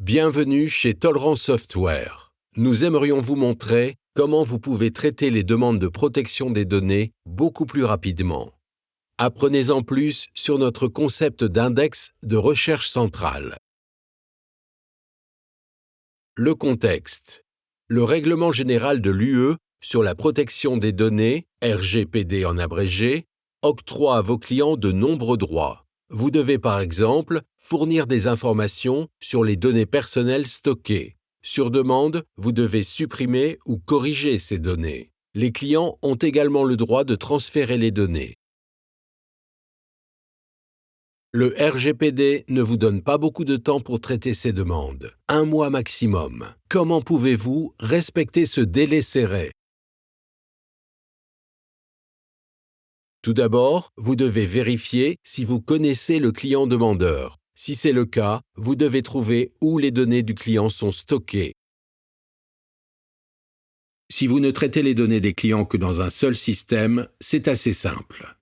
Bienvenue chez Tolerant Software. Nous aimerions vous montrer comment vous pouvez traiter les demandes de protection des données beaucoup plus rapidement. Apprenez-en plus sur notre concept d'index de recherche centrale. Le contexte. Le règlement général de l'UE sur la protection des données, RGPD en abrégé, octroie à vos clients de nombreux droits. Vous devez par exemple fournir des informations sur les données personnelles stockées. Sur demande, vous devez supprimer ou corriger ces données. Les clients ont également le droit de transférer les données. Le RGPD ne vous donne pas beaucoup de temps pour traiter ces demandes. 1 mois maximum. Comment pouvez-vous respecter ce délai serré ? Tout d'abord, vous devez vérifier si vous connaissez le client demandeur. Si c'est le cas, vous devez trouver où les données du client sont stockées. Si vous ne traitez les données des clients que dans un seul système, c'est assez simple.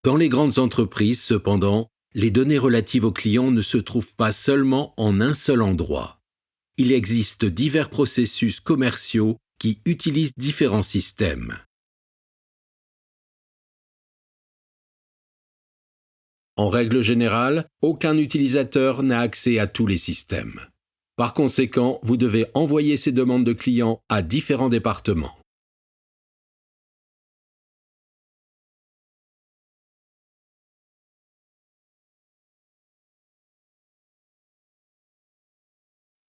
Dans les grandes entreprises, cependant, les données relatives aux clients ne se trouvent pas seulement en un seul endroit. Il existe divers processus commerciaux qui utilisent différents systèmes. En règle générale, aucun utilisateur n'a accès à tous les systèmes. Par conséquent, vous devez envoyer ces demandes de clients à différents départements.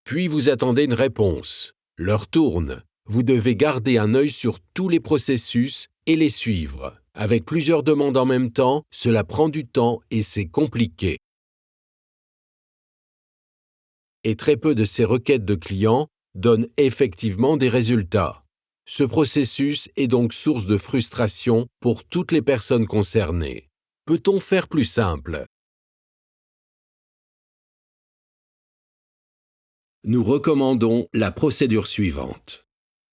Puis vous attendez une réponse. L'heure tourne. Vous devez garder un œil sur tous les processus et les suivre. Avec plusieurs demandes en même temps, cela prend du temps et c'est compliqué. Et très peu de ces requêtes de clients donnent effectivement des résultats. Ce processus est donc source de frustration pour toutes les personnes concernées. Peut-on faire plus simple ? Nous recommandons la procédure suivante.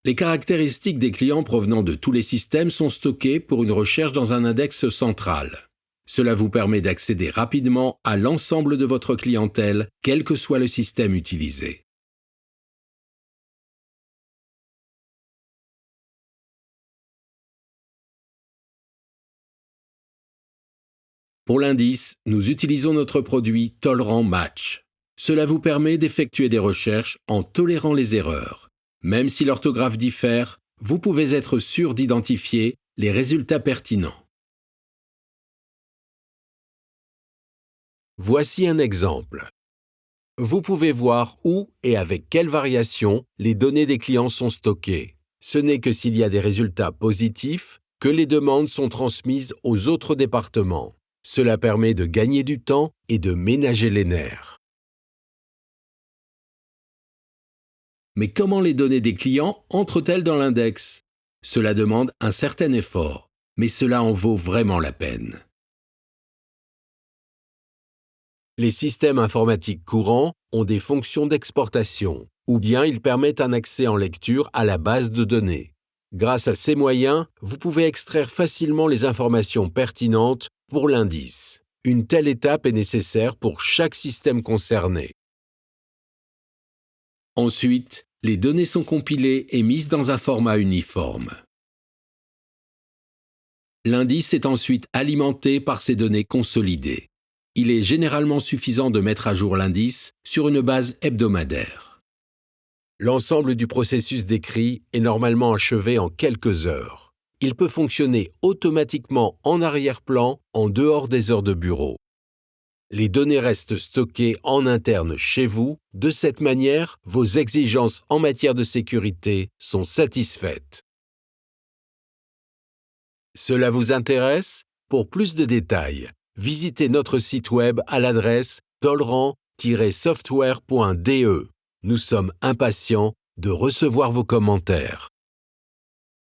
Les caractéristiques des clients provenant de tous les systèmes sont stockées pour une recherche dans un index central. Cela vous permet d'accéder rapidement à l'ensemble de votre clientèle, quel que soit le système utilisé. Pour l'indice, nous utilisons notre produit Tolerant Match. Cela vous permet d'effectuer des recherches en tolérant les erreurs. Même si l'orthographe diffère, vous pouvez être sûr d'identifier les résultats pertinents. Voici un exemple. Vous pouvez voir où et avec quelle variation les données des clients sont stockées. Ce n'est que s'il y a des résultats positifs que les demandes sont transmises aux autres départements. Cela permet de gagner du temps et de ménager les nerfs. Mais comment les données des clients entrent-elles dans l'index ? Cela demande un certain effort, mais cela en vaut vraiment la peine. Les systèmes informatiques courants ont des fonctions d'exportation, ou bien ils permettent un accès en lecture à la base de données. Grâce à ces moyens, vous pouvez extraire facilement les informations pertinentes pour l'indice. Une telle étape est nécessaire pour chaque système concerné. Ensuite, les données sont compilées et mises dans un format uniforme. L'indice est ensuite alimenté par ces données consolidées. Il est généralement suffisant de mettre à jour l'indice sur une base hebdomadaire. L'ensemble du processus décrit est normalement achevé en quelques heures. Il peut fonctionner automatiquement en arrière-plan en dehors des heures de bureau. Les données restent stockées en interne chez vous. De cette manière, vos exigences en matière de sécurité sont satisfaites. Cela vous intéresse ? Pour plus de détails, visitez notre site web à l'adresse tolerant-software.de. Nous sommes impatients de recevoir vos commentaires.